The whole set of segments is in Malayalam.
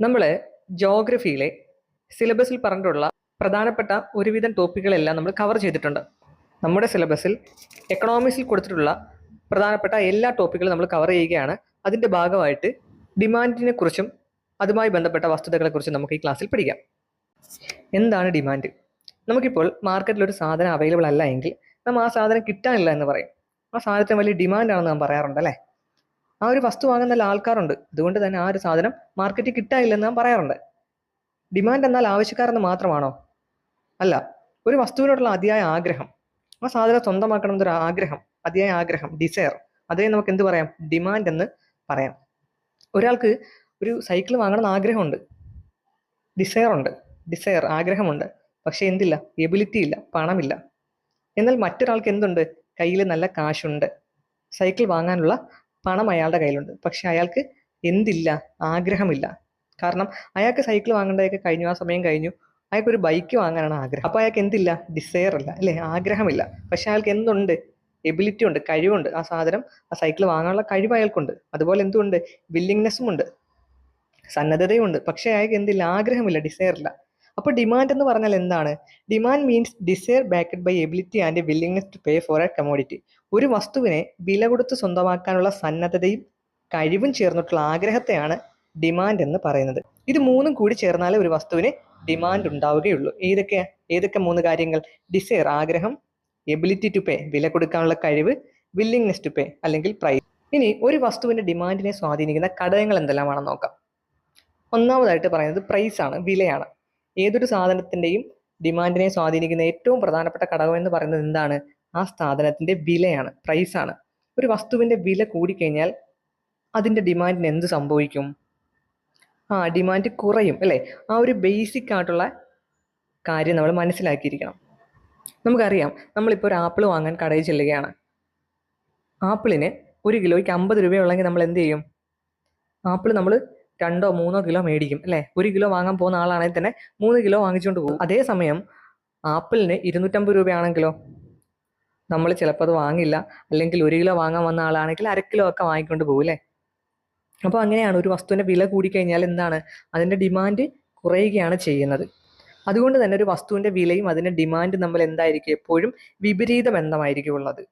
നമ്മൾ ജോഗ്രഫിയിലെ സിലബസിൽ പറഞ്ഞിട്ടുള്ള പ്രധാനപ്പെട്ട ഒരുവിധം ടോപ്പിക്കുകളെല്ലാം നമ്മൾ കവർ ചെയ്തിട്ടുണ്ട്. നമ്മുടെ സിലബസിൽ എക്കണോമിക്സിൽ കൊടുത്തിട്ടുള്ള പ്രധാനപ്പെട്ട എല്ലാ ടോപ്പിക്കുകളും നമ്മൾ കവർ ചെയ്യുകയാണ്. അതിൻ്റെ ഭാഗമായിട്ട് ഡിമാൻഡിനെ കുറിച്ചും അതുമായി ബന്ധപ്പെട്ട വസ്തുതകളെക്കുറിച്ചും നമുക്ക് ഈ ക്ലാസ്സിൽ പഠിക്കാം. എന്താണ് ഡിമാൻഡ്? നമുക്കിപ്പോൾ മാർക്കറ്റിൽ ഒരു സാധനം അവൈലബിൾ അല്ല എങ്കിൽ നമ്മൾ ആ സാധനം കിട്ടാനില്ല എന്ന് പറയും. ആ സാധനത്തിന് വലിയ ഡിമാൻഡാണെന്ന് നാം പറയാറുണ്ട് അല്ലേ? ആ ഒരു വസ്തു വാങ്ങാൻ നല്ല ആൾക്കാരുണ്ട്, അതുകൊണ്ട് തന്നെ ആ ഒരു സാധനം മാർക്കറ്റിൽ കിട്ടാനില്ലെന്ന് നാം പറയാറുണ്ട്. ഡിമാൻഡ് എന്നാൽ ആവശ്യക്കാരെന്ന് മാത്രമാണോ? അല്ല, ഒരു വസ്തുവിനോടുള്ള അതിയായ ആഗ്രഹം, ആ സാധനം സ്വന്തമാക്കണം എന്നൊരു ആഗ്രഹം, അതിയായ ആഗ്രഹം, ഡിസയർ, അതിനെ നമുക്ക് എന്ത് പറയാം? ഡിമാൻഡ് എന്ന് പറയാം. ഒരാൾക്ക് ഒരു സൈക്കിൾ വാങ്ങണമെന്ന് ആഗ്രഹമുണ്ട്, ഡിസയർ ആഗ്രഹമുണ്ട്, പക്ഷെ എന്തില്ല? എബിലിറ്റി ഇല്ല, പണമില്ല. എന്നാൽ മറ്റൊരാൾക്ക് എന്തുണ്ട്? കയ്യിൽ നല്ല കാശുണ്ട്, സൈക്കിൾ വാങ്ങാനുള്ള പണം അയാളുടെ കയ്യിലുണ്ട്, പക്ഷെ അയാൾക്ക് എന്തില്ല? ആഗ്രഹമില്ല. കാരണം അയാൾക്ക് സൈക്കിൾ വാങ്ങേണ്ടതൊക്കെ കഴിഞ്ഞു, ആ സമയം കഴിഞ്ഞു. അയാൾക്ക് ഒരു ബൈക്ക് വാങ്ങാനാണ് ആഗ്രഹം. അപ്പോൾ അയാൾക്ക് എന്തില്ല? ഡിസയർ ഇല്ല അല്ലേ? ആഗ്രഹമില്ല. പക്ഷെ അയാൾക്ക് എന്തുണ്ട്? എബിലിറ്റി ഉണ്ട്, കഴിവുണ്ട്. ആ സാധനം, ആ സൈക്കിൾ വാങ്ങാനുള്ള കഴിവ് അയാൾക്കുണ്ട്. അതുപോലെ എന്തുണ്ട്? വില്ലിങ്നെസ്സും ഉണ്ട്, സന്നദ്ധതയുണ്ട്. പക്ഷെ അയാൾക്ക് എന്തില്ല? ആഗ്രഹമില്ല, ഡിസയർ ഇല്ല. അപ്പോൾ ഡിമാൻഡ് എന്ന് പറഞ്ഞാൽ എന്താണ്? Demand means desire backed by ability and willingness to pay for a commodity. ഒരു വസ്തുവിനെ വില കൊടുത്ത് സ്വന്തമാക്കാനുള്ള സന്നദ്ധതയും കഴിവും ചേർന്നിട്ടുള്ള ആഗ്രഹത്തെയാണ് ഡിമാൻഡ് എന്ന് പറയുന്നത്. ഇത് മൂന്നും കൂടി ചേർന്നാലേ ഒരു വസ്തുവിന് ഡിമാൻഡ് ഉണ്ടാവുകയുള്ളൂ. ഏതൊക്കെ മൂന്ന് കാര്യങ്ങൾ? ഡിസയർ ആഗ്രഹം, എബിലിറ്റി ടു പേ വില കൊടുക്കാനുള്ള കഴിവ്, വില്ലിങ്നെസ് ടു പേ അല്ലെങ്കിൽ പ്രൈസ്. ഇനി ഒരു വസ്തുവിന്റെ ഡിമാൻഡിനെ സ്വാധീനിക്കുന്ന ഘടകങ്ങൾ എന്തെല്ലാമാണെന്ന് നോക്കാം. ഒന്നാമതായിട്ട് പറയുന്നത് പ്രൈസ് ആണ്, വിലയാണ്. ഏതൊരു സാധനത്തിന്റെയും ഡിമാൻഡിനെ സ്വാധീനിക്കുന്ന ഏറ്റവും പ്രധാനപ്പെട്ട ഘടകം എന്ന് പറയുന്നത് എന്താണ്? ആ സാധനത്തിന്റെ വിലയാണ്, പ്രൈസ് ആണ്. ഒരു വസ്തുവിന്റെ വില കൂടിക്കഴിഞ്ഞാൽ അതിന്റെ ഡിമാൻഡിന് എന്ത് സംഭവിക്കും? ഡിമാൻഡ് കുറയും അല്ലേ? ആ ഒരു ബേസിക് ആയിട്ടുള്ള കാര്യം നമ്മൾ മനസ്സിലാക്കിയിരിക്കണം. നമുക്കറിയാം, നമ്മളിപ്പോൾ ഒരു ആപ്പിൾ വാങ്ങാൻ കടയിൽ ചെല്ലുകയാണ്. ആപ്പിളിന് 1 കിലോയ്ക്ക് 50 രൂപയുള്ളെങ്കിൽ നമ്മൾ എന്ത് ചെയ്യും? ആപ്പിൾ നമ്മൾ 2-3 കിലോ മേടിക്കും അല്ലേ? 1 കിലോ വാങ്ങാൻ പോകുന്ന ആളാണെങ്കിൽ തന്നെ 3 കിലോ വാങ്ങിച്ചുകൊണ്ട് പോകും. അതേസമയം ആപ്പിളിന് 250 രൂപയാണെങ്കിലോ നമ്മൾ ചിലപ്പോൾ അത് വാങ്ങില്ല. അല്ലെങ്കിൽ 1 കിലോ വാങ്ങാൻ വന്ന ആളാണെങ്കിൽ 1/2 കിലോ ഒക്കെ വാങ്ങിക്കൊണ്ട് പോകും അല്ലേ? അപ്പോൾ അങ്ങനെയാണ്, ഒരു വസ്തുവിൻ്റെ വില കൂടിക്കഴിഞ്ഞാൽ എന്താണ്? അതിൻ്റെ ഡിമാൻഡ് കുറയുകയാണ് ചെയ്യുന്നത്. അതുകൊണ്ട് തന്നെ ഒരു വസ്തുവിൻ്റെ വിലയും അതിൻ്റെ ഡിമാൻഡും തമ്മിൽ എന്തായിരിക്കും? എപ്പോഴും വിപരീത ബന്ധമായിരിക്കും ഉള്ളത്.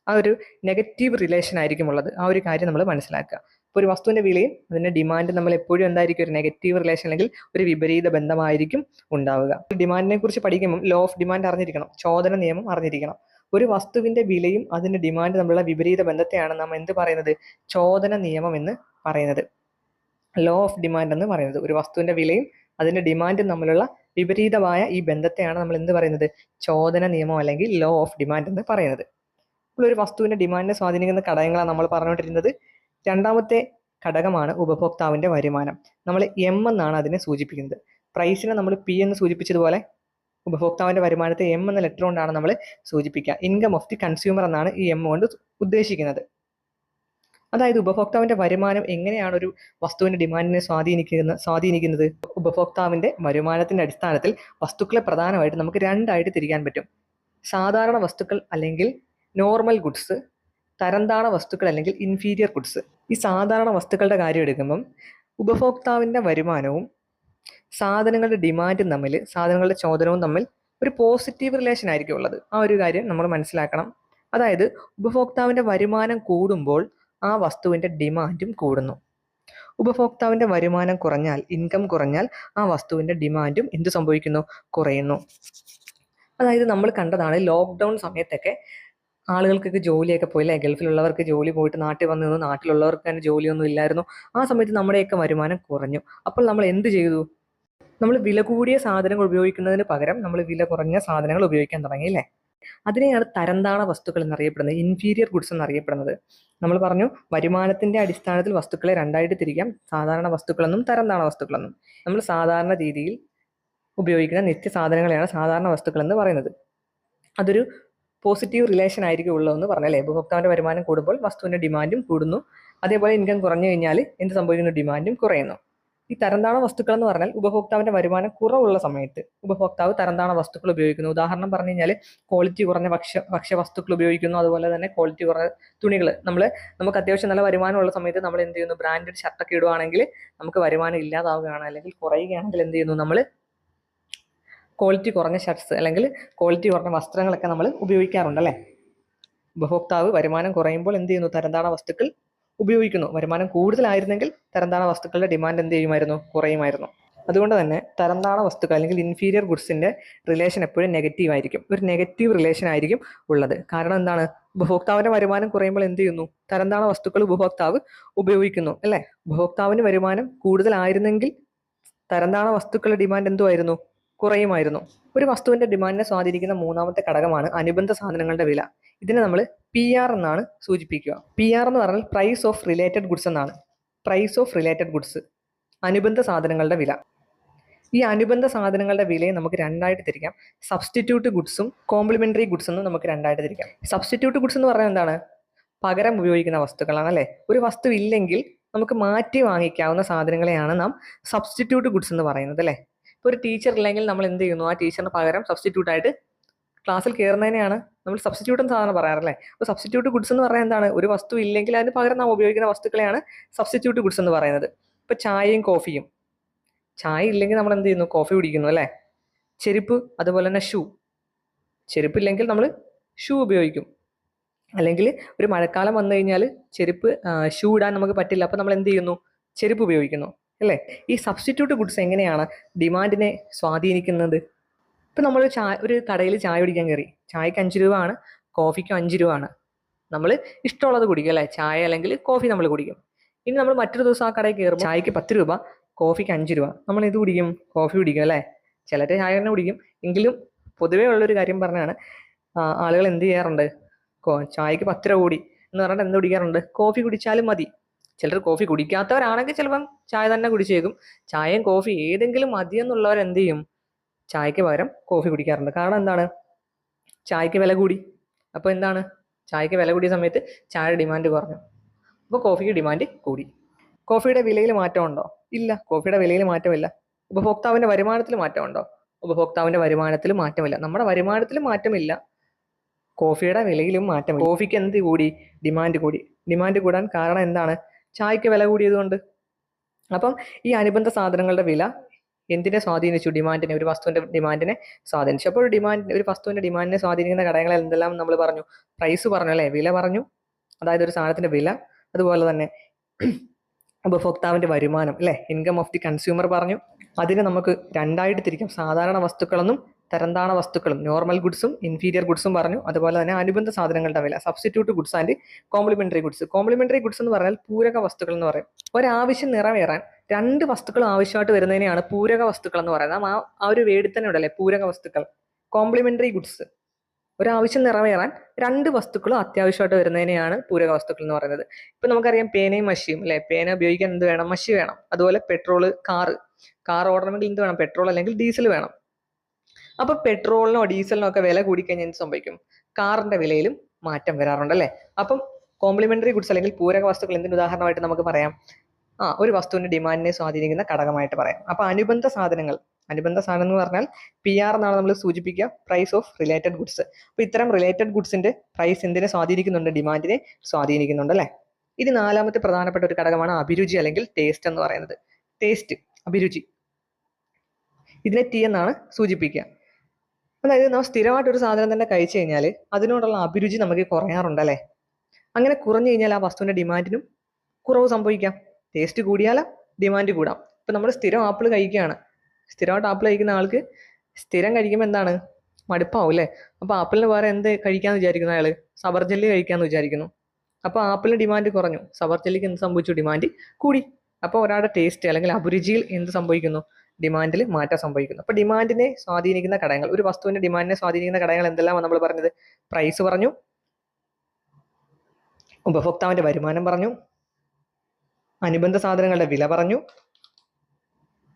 ആ ഒരു നെഗറ്റീവ് റിലേഷൻ ആയിരിക്കും ഉള്ളത്. ആ ഒരു കാര്യം നമ്മൾ മനസ്സിലാക്കുക. ഇപ്പോൾ ഒരു വസ്തുവിൻ്റെ വിലയും അതിൻ്റെ ഡിമാൻഡും നമ്മൾ എപ്പോഴും എന്തായിരിക്കും? ഒരു നെഗറ്റീവ് റിലേഷൻ അല്ലെങ്കിൽ ഒരു വിപരീത ബന്ധമായിരിക്കും ഉണ്ടാവുക. ഡിമാൻഡിനെ കുറിച്ച് പഠിക്കുമ്പോൾ ലോ ഓഫ് ഡിമാൻഡ് അറിഞ്ഞിരിക്കണം, ചോദന നിയമം അറിഞ്ഞിരിക്കണം. ഒരു വസ്തുവിൻ്റെ വിലയും അതിൻ്റെ ഡിമാൻഡ് തമ്മിലുള്ള വിപരീത ബന്ധത്തെയാണ് നാം എന്ത് പറയുന്നത്? ചോദന നിയമം എന്ന് പറയുന്നത്. ലോ ഓഫ് ഡിമാൻഡ് എന്ന് പറയുന്നത് ഒരു വസ്തുവിൻ്റെ വിലയും അതിൻ്റെ ഡിമാൻഡും തമ്മിലുള്ള വിപരീതമായ ഈ ബന്ധത്തെയാണ് നമ്മൾ എന്ത് പറയുന്നത്? ചോദന നിയമം അല്ലെങ്കിൽ ലോ ഓഫ് ഡിമാൻഡ് എന്ന് പറയുന്നത്. അപ്പോൾ ഒരു വസ്തുവിൻ്റെ ഡിമാൻഡിനെ സ്വാധീനിക്കുന്ന ഘടകങ്ങളാണ് നമ്മൾ പറഞ്ഞുകൊണ്ടിരുന്നത്. രണ്ടാമത്തെ ഘടകമാണ് ഉപഭോക്താവിൻ്റെ വരുമാനം. നമ്മൾ എം എന്നാണ് അതിനെ സൂചിപ്പിക്കുന്നത്. പ്രൈസിനെ നമ്മൾ പി എന്ന് സൂചിപ്പിച്ചതുപോലെ ഉപഭോക്താവിൻ്റെ വരുമാനത്തെ എം എന്ന ലെറ്റർ കൊണ്ടാണ് നമ്മൾ സൂചിപ്പിക്കുക. ഇൻകം ഓഫ് ദി കൺസ്യൂമർ എന്നാണ് ഈ എം കൊണ്ട് ഉദ്ദേശിക്കുന്നത്. അതായത് ഉപഭോക്താവിൻ്റെ വരുമാനം എങ്ങനെയാണ് ഒരു വസ്തുവിൻ്റെ ഡിമാൻഡിനെ സ്വാധീനിക്കുന്നത്? ഉപഭോക്താവിൻ്റെ വരുമാനത്തിൻ്റെ അടിസ്ഥാനത്തിൽ വസ്തുക്കളെ പ്രധാനമായിട്ട് നമുക്ക് രണ്ടായിട്ട് തിരിക്കാൻ പറ്റും. സാധാരണ വസ്തുക്കൾ അല്ലെങ്കിൽ നോർമൽ ഗുഡ്സ്, തരംതാണ വസ്തുക്കൾ അല്ലെങ്കിൽ ഇൻഫീരിയർ ഗുഡ്സ്. ഈ സാധാരണ വസ്തുക്കളുടെ കാര്യം എടുക്കുമ്പം ഉപഭോക്താവിൻ്റെ വരുമാനവും സാധനങ്ങളുടെ ഡിമാൻഡും തമ്മിൽ, സാധനങ്ങളുടെ ചോദനവും തമ്മിൽ ഒരു പോസിറ്റീവ് റിലേഷൻ ആയിരിക്കും ഉള്ളത്. ആ ഒരു കാര്യം നമ്മൾ മനസ്സിലാക്കണം. അതായത് ഉപഭോക്താവിൻ്റെ വരുമാനം കൂടുമ്പോൾ ആ വസ്തുവിൻ്റെ ഡിമാൻഡും കൂടുന്നു. ഉപഭോക്താവിൻ്റെ വരുമാനം കുറഞ്ഞാൽ, ഇൻകം കുറഞ്ഞാൽ ആ വസ്തുവിൻ്റെ ഡിമാൻഡും എന്ത് സംഭവിക്കുന്നു? കുറയുന്നു. അതായത് നമ്മൾ കണ്ടതാണ്, ലോക്ക്ഡൗൺ സമയത്തൊക്കെ ആളുകൾക്കൊക്കെ ജോലിയൊക്കെ പോയില്ലേ? ഗൾഫിലുള്ളവർക്ക് ജോലി പോയിട്ട് നാട്ടിൽ വന്നു നിന്നു, നാട്ടിലുള്ളവർക്ക് തന്നെ ജോലിയൊന്നും ഇല്ലായിരുന്നു. ആ സമയത്ത് നമ്മുടെയൊക്കെ വരുമാനം കുറഞ്ഞു. അപ്പോൾ നമ്മൾ എന്ത് ചെയ്തു? നമ്മൾ വില കൂടിയ സാധനങ്ങൾ ഉപയോഗിക്കുന്നതിന് പകരം നമ്മൾ വില കുറഞ്ഞ സാധനങ്ങൾ ഉപയോഗിക്കാൻ തുടങ്ങി അല്ലേ? അതിനെയാണ് തരംതാണ വസ്തുക്കൾ എന്നറിയപ്പെടുന്നത്, ഇൻഫീരിയർ ഗുഡ്സ് എന്നറിയപ്പെടുന്നത്. നമ്മൾ പറഞ്ഞു, വരുമാനത്തിൻ്റെ അടിസ്ഥാനത്തിൽ വസ്തുക്കളെ രണ്ടായിട്ട് തിരിക്കാം, സാധാരണ വസ്തുക്കളെന്നും തരംതാണ വസ്തുക്കളെന്നും. നമ്മൾ സാധാരണ രീതിയിൽ ഉപയോഗിക്കുന്ന നിത്യസാധനങ്ങളെയാണ് സാധാരണ വസ്തുക്കൾ എന്ന് പറയുന്നത്. അതൊരു പോസിറ്റീവ് റിലേഷൻ ആയിരിക്കും ഉള്ളതെന്ന് പറഞ്ഞല്ലേ? ഉപഭോക്താവിൻ്റെ വരുമാനം കൂടുമ്പോൾ വസ്തുവിൻ്റെ ഡിമാൻഡും കൂടുന്നു. അതേപോലെ ഇൻകം കുറഞ്ഞു കഴിഞ്ഞാൽ എന്ത് സംഭവിക്കുന്നു? ഡിമാൻഡും കുറയുന്നു. ഈ തരംതാണ വസ്തുക്കൾ എന്ന് പറഞ്ഞാൽ ഉപഭോക്താവിന്റെ വരുമാനം കുറവുള്ള സമയത്ത് ഉപഭോക്താവ് തരംതാണ വസ്തുക്കൾ ഉപയോഗിക്കുന്നു. ഉദാഹരണം പറഞ്ഞു കഴിഞ്ഞാൽ ക്വാളിറ്റി കുറഞ്ഞ ഭക്ഷ്യവസ്തുക്കൾ ഉപയോഗിക്കുന്നു. അതുപോലെ തന്നെ ക്വാളിറ്റി കുറഞ്ഞ തുണികൾ നമുക്ക് അത്യാവശ്യം നല്ല വരുമാനമുള്ള സമയത്ത് നമ്മൾ എന്ത് ചെയ്യുന്നു, ബ്രാൻഡഡ് ഷർട്ടൊക്കെ ഇടുവാണെങ്കിൽ നമുക്ക് വരുമാനം ഇല്ലാതാവുകയാണ് അല്ലെങ്കിൽ കുറയുകയാണെങ്കിൽ എന്ത് ചെയ്യുന്നു, നമ്മൾ ക്വാളിറ്റി കുറഞ്ഞ ഷർട്ട്സ് അല്ലെങ്കിൽ ക്വാളിറ്റി കുറഞ്ഞ വസ്ത്രങ്ങളൊക്കെ നമ്മൾ ഉപയോഗിക്കാറുണ്ട് അല്ലേ. ഉപഭോക്താവ് വരുമാനം കുറയുമ്പോൾ എന്ത് ചെയ്യുന്നു, തരംതാണ വസ്തുക്കൾ ഉപയോഗിക്കുന്നു. വരുമാനം കൂടുതലായിരുന്നെങ്കിൽ തരംതാണ വസ്തുക്കളുടെ ഡിമാൻഡ് എന്ത് ചെയ്യുമായിരുന്നു, കുറയുമായിരുന്നു. അതുകൊണ്ട് തന്നെ തരംതാണ വസ്തുക്കൾ അല്ലെങ്കിൽ ഇൻഫീരിയർ ഗുഡ്സിന്റെ റിലേഷൻ എപ്പോഴും നെഗറ്റീവ് ആയിരിക്കും. ഒരു നെഗറ്റീവ് റിലേഷൻ ആയിരിക്കും ഉള്ളത്. കാരണം എന്താണ്, ഉപഭോക്താവിന്റെ വരുമാനം കുറയുമ്പോൾ എന്ത് ചെയ്യുന്നു, തരംതാണ വസ്തുക്കൾ ഉപഭോക്താവ് ഉപയോഗിക്കുന്നു അല്ലേ. ഉപഭോക്താവിന് വരുമാനം കൂടുതലായിരുന്നെങ്കിൽ തരംതാണ വസ്തുക്കളുടെ ഡിമാൻഡ് എന്തുമായിരുന്നു, കുറയുമായിരുന്നു. ഒരു വസ്തുവിന്റെ ഡിമാൻഡിനെ സ്വാധീനിക്കുന്ന മൂന്നാമത്തെ ഘടകമാണ് അനുബന്ധ സാധനങ്ങളുടെ വില. ഇതിനെ നമ്മൾ PR എന്നാണ് സൂചിപ്പിക്കുക. PR എന്ന് പറഞ്ഞാൽ പ്രൈസ് ഓഫ് റിലേറ്റഡ് ഗുഡ്സ് എന്നാണ്. പ്രൈസ് ഓഫ് റിലേറ്റഡ് ഗുഡ്സ്, അനുബന്ധ സാധനങ്ങളുടെ വില. ഈ അനുബന്ധ സാധനങ്ങളുടെ വിലയെ നമുക്ക് രണ്ടായിട്ട് തിരിക്കാം. സബ്സ്റ്റിറ്റ്യൂട്ട് ഗുഡ്സും കോംപ്ലിമെന്ററി ഗുഡ്സ് എന്നും നമുക്ക് രണ്ടായിട്ട് തിരിക്കാം. സബ്സ്റ്റിറ്റ്യൂട്ട് ഗുഡ്സ് എന്ന് പറഞ്ഞാൽ എന്താണ്, പകരം ഉപയോഗിക്കുന്ന വസ്തുക്കളാണ് അല്ലേ. ഒരു വസ്തു ഇല്ലെങ്കിൽ നമുക്ക് മാറ്റി വാങ്ങിക്കാവുന്ന സാധനങ്ങളെയാണ് നാം സബ്സ്റ്റിറ്റ്യൂട്ട് ഗുഡ്സ് എന്ന് പറയുന്നത് അല്ലേ. ഇപ്പോൾ ഒരു ടീച്ചർ ഇല്ലെങ്കിൽ നമ്മൾ എന്ത് ചെയ്യുന്നു, ആ ടീച്ചറിന് പകരം സബ്സ്റ്റിറ്റ്യൂട്ട് ആയിട്ട് ക്ലാസ്സിൽ കയറുന്നതിനെയാണ് നമ്മൾ സബ്സ്റ്റിറ്റ്യൂട്ട് എന്ന് സാധാരണ പറയാറല്ലേ. അപ്പോൾ സബ്സ്റ്റിറ്റ്യൂട്ട് ഗുഡ്സ് എന്ന് പറയുന്നത് എന്താണ്, ഒരു വസ്തു ഇല്ലെങ്കിൽ അതിന് പകരം നാം ഉപയോഗിക്കുന്ന വസ്തുക്കളെയാണ് സബ്സ്റ്റിറ്റ്യൂട്ട് ഗുഡ്സ് എന്ന് പറയുന്നത്. ഇപ്പോൾ ചായയും കോഫിയും, ചായ ഇല്ലെങ്കിൽ നമ്മൾ എന്ത് ചെയ്യുന്നു, കോഫി കുടിക്കുന്നു അല്ലേ. ചെരുപ്പ്, അതുപോലെ തന്നെ ഷൂ, ചെരുപ്പില്ലെങ്കിൽ നമ്മൾ ഷൂ ഉപയോഗിക്കും. അല്ലെങ്കിൽ ഒരു മഴക്കാലം വന്നു കഴിഞ്ഞാൽ ഷൂ ഇടാൻ നമുക്ക് പറ്റില്ല, അപ്പോൾ നമ്മൾ എന്ത് ചെയ്യുന്നു, ചെരുപ്പ് ഉപയോഗിക്കുന്നു അല്ലേ. ഈ സബ്സ്റ്റിറ്റ്യൂട്ട് ഗുഡ്സ് എങ്ങനെയാണ് ഡിമാൻഡിനെ സ്വാധീനിക്കുന്നത്? ഇപ്പം നമ്മൾ ഒരു കടയിൽ ചായ കുടിക്കാൻ കയറി, ചായക്ക് 5 രൂപ ആണ്, കോഫിക്ക് 5 രൂപ ആണ്. നമ്മൾ ഇഷ്ടമുള്ളത് കുടിക്കും അല്ലേ, ചായ അല്ലെങ്കിൽ കോഫി നമ്മൾ കുടിക്കും. ഇനി നമ്മൾ മറ്റൊരു ദിവസം ആ കടയിൽ കയറുമ്പോൾ ചായക്ക് 10 രൂപ, കോഫിക്ക് 5 രൂപ, നമ്മൾ ഇത് കുടിക്കും, കോഫി കുടിക്കും അല്ലേ. ചിലർ ചായ തന്നെ കുടിക്കും. എങ്കിലും പൊതുവേ ഉള്ളൊരു കാര്യം പറഞ്ഞാണ്, ആളുകൾ എന്ത് ചെയ്യാറുണ്ട്, ചായക്ക് 10 രൂപ കൂടി എന്ന് പറഞ്ഞിട്ട് എന്ത് കുടിക്കാറുണ്ട്, കോഫി കുടിച്ചാലും മതി. ചിലർ കോഫി കുടിക്കാത്തവരാണെങ്കിൽ ചിലപ്പം ചായ തന്നെ കുടിച്ചേക്കും. ചായയും കോഫി ഏതെങ്കിലും മതിയെന്നുള്ളവർ എന്ത് ചെയ്യും, ചായക്ക് പകരം കോഫി കുടിക്കാറുണ്ട്. കാരണം എന്താണ്, ചായക്ക് വില കൂടി. അപ്പോൾ എന്താണ്, ചായക്ക് വില കൂടിയ സമയത്ത് ചായയുടെ ഡിമാൻഡ് കുറഞ്ഞു, അപ്പോൾ കോഫിക്ക് ഡിമാൻഡ് കൂടി. കോഫിയുടെ വിലയിൽ മാറ്റമുണ്ടോ? ഇല്ല, കോഫിയുടെ വിലയിൽ മാറ്റമില്ല. ഉപഭോക്താവിൻ്റെ വരുമാനത്തിൽ മാറ്റമുണ്ടോ? ഉപഭോക്താവിൻ്റെ വരുമാനത്തിൽ മാറ്റമില്ല. നമ്മുടെ വരുമാനത്തിൽ മാറ്റമില്ല, കോഫിയുടെ വിലയിലും മാറ്റമില്ല. കോഫിക്ക് എന്ത് കൂടി, ഡിമാൻഡ് കൂടി. ഡിമാൻഡ് കൂടാൻ കാരണം എന്താണ്, ചായക്ക് വില കൂടിയതുകൊണ്ട്. അപ്പം ഈ അനുബന്ധ സാധനങ്ങളുടെ വില എന്തിനെ സ്വാധീനിച്ചു, ഡിമാൻഡിനെ, ഒരു വസ്തുവിന്റെ ഡിമാൻഡിനെ സ്വാധീനിച്ചു. അപ്പോൾ ഒരു വസ്തുവിന്റെ ഡിമാൻഡിനെ സ്വാധീനിക്കുന്ന ഘടകങ്ങൾ എന്തെല്ലാം നമ്മൾ പറഞ്ഞു, പ്രൈസ് പറഞ്ഞു അല്ലേ, വില പറഞ്ഞു, അതായത് ഒരു സാധനത്തിന്റെ വില. അതുപോലെ തന്നെ ഉപഭോക്താവിന്റെ വരുമാനം അല്ലേ, ഇൻകം ഓഫ് ദി കൺസ്യൂമർ പറഞ്ഞു. അതിനെ നമുക്ക് രണ്ടായിട്ട് തിരിക്കാം, സാധാരണ വസ്തുക്കളെന്നും തരംതാണ വസ്തുക്കളും, നോർമൽ ഗുഡ്സും ഇൻഫീരിയർ ഗുഡ്സും പറഞ്ഞു. അതുപോലെ തന്നെ അനുബന്ധ സാധനങ്ങളുടെ വില, substitute goods and complementary goods. Complementary goods എന്ന് പറഞ്ഞാൽ പൂരക വസ്തുക്കൾ എന്ന് പറയും. ഒരാവശ്യം നിറവേറാൻ 2 വസ്തുക്കൾ ആവശ്യമായിട്ട് വരുന്നതിനെയാണ് പൂരക വസ്തുക്കൾ എന്ന് പറയുന്നത്. ആ ഒരു വേർഡിൽ തന്നെ ഉണ്ടല്ലേ, പൂരക വസ്തുക്കൾ. കോംപ്ലിമെന്ററി ഗുഡ്സ്, ഒരാവശ്യം നിറവേറാൻ 2 വസ്തുക്കളും അത്യാവശ്യമായിട്ട് വരുന്നതിനെയാണ് പൂരക വസ്തുക്കൾ എന്ന് പറയുന്നത്. ഇപ്പം നമുക്കറിയാം പേനയും മഷിയും അല്ലെ. പേന ഉപയോഗിക്കാൻ എന്ത് വേണം, മഷി വേണം. അതുപോലെ പെട്രോള്, കാർ ഓടണമെങ്കിൽ എന്ത് വേണം, പെട്രോൾ അല്ലെങ്കിൽ ഡീസൽ വേണം. അപ്പൊ പെട്രോളിനോ ഡീസലിനോ ഒക്കെ വില കൂടിക്കഴിഞ്ഞാൽ എന്ത് സംഭവിക്കും, കാറിന്റെ വിലയിലും മാറ്റം വരാറുണ്ട് അല്ലേ. അപ്പം കോംപ്ലിമെന്ററി ഗുഡ്സ് അല്ലെങ്കിൽ പൂരക വസ്തുക്കൾ എന്തിന് ഉദാഹരണമായിട്ട് നമുക്ക് പറയാം, ഒരു വസ്തുവിന്റെ ഡിമാൻഡിനെ സ്വാധീനിക്കുന്ന ഘടകമായിട്ട് പറയാം. അപ്പൊ അനുബന്ധ സാധനം എന്ന് പറഞ്ഞാൽ PR എന്നാണ് നമ്മൾ സൂചിപ്പിക്കുക, പ്രൈസ് ഓഫ് റിലേറ്റഡ് ഗുഡ്സ്. അപ്പൊ ഇത്തരം റിലേറ്റഡ് ഗുഡ്സിന്റെ പ്രൈസ് എന്തിനെ സ്വാധീനിക്കുന്നുണ്ട്, ഡിമാൻഡിനെ സ്വാധീനിക്കുന്നുണ്ട് അല്ലേ. ഇനി 4ാമത്തെ പ്രധാനപ്പെട്ട ഒരു ഘടകമാണ് അഭിരുചി അല്ലെങ്കിൽ ടേസ്റ്റ് എന്ന് പറയുന്നത്. ടേസ്റ്റ്, അഭിരുചി, ഇതിനെ T എന്നാണ് സൂചിപ്പിക്കുക. അതായത് നാം സ്ഥിരമായിട്ട് ഒരു സാധനം തന്നെ കഴിച്ചു കഴിഞ്ഞാൽ അതിനോടുള്ള അഭിരുചി നമുക്ക് കുറയാറുണ്ട് അല്ലേ. അങ്ങനെ കുറഞ്ഞു കഴിഞ്ഞാൽ ആ വസ്തുവിന്റെ ഡിമാൻഡിനും കുറവ് സംഭവിക്കാം. ടേസ്റ്റ് കൂടിയാൽ ഡിമാൻഡ് കൂടാം. ഇപ്പം നമ്മൾ സ്ഥിരം ആപ്പിൾ കഴിക്കുകയാണ്, സ്ഥിരമായിട്ട് ആപ്പിൾ കഴിക്കുന്ന ആൾക്ക് സ്ഥിരം കഴിക്കുമ്പോൾ എന്താണ്, മടുപ്പാവും അല്ലേ. അപ്പോൾ ആപ്പിളിന് വേറെ എന്ത് കഴിക്കാമെന്ന് വിചാരിക്കുന്നു അയാൾ, സബർജല്ലി കഴിക്കാമെന്ന് വിചാരിക്കുന്നു. അപ്പോൾ ആപ്പിളിന് ഡിമാൻഡ് കുറഞ്ഞു, സബർജല്ലിക്ക് എന്ത് സംഭവിച്ചു, ഡിമാൻഡ് കൂടി. അപ്പോൾ ഒരാളുടെ ടേസ്റ്റ് അല്ലെങ്കിൽ അഭിരുചിയിൽ എന്ത് സംഭവിക്കുന്നു, ഡിമാൻഡിൽ മാറ്റം സംഭവിക്കുന്നു. അപ്പോൾ ഡിമാൻഡിനെ സ്വാധീനിക്കുന്ന ഘടകങ്ങൾ, ഒരു വസ്തുവിന്റെ ഡിമാൻഡിനെ സ്വാധീനിക്കുന്ന ഘടകങ്ങൾ എന്തെല്ലാമാണ് നമ്മൾ പറഞ്ഞത്, പ്രൈസ് പറഞ്ഞു, ഉപഭോക്താവിന്റെ വരുമാനം പറഞ്ഞു, അനുബന്ധ സാധനങ്ങളുടെ വില പറഞ്ഞു,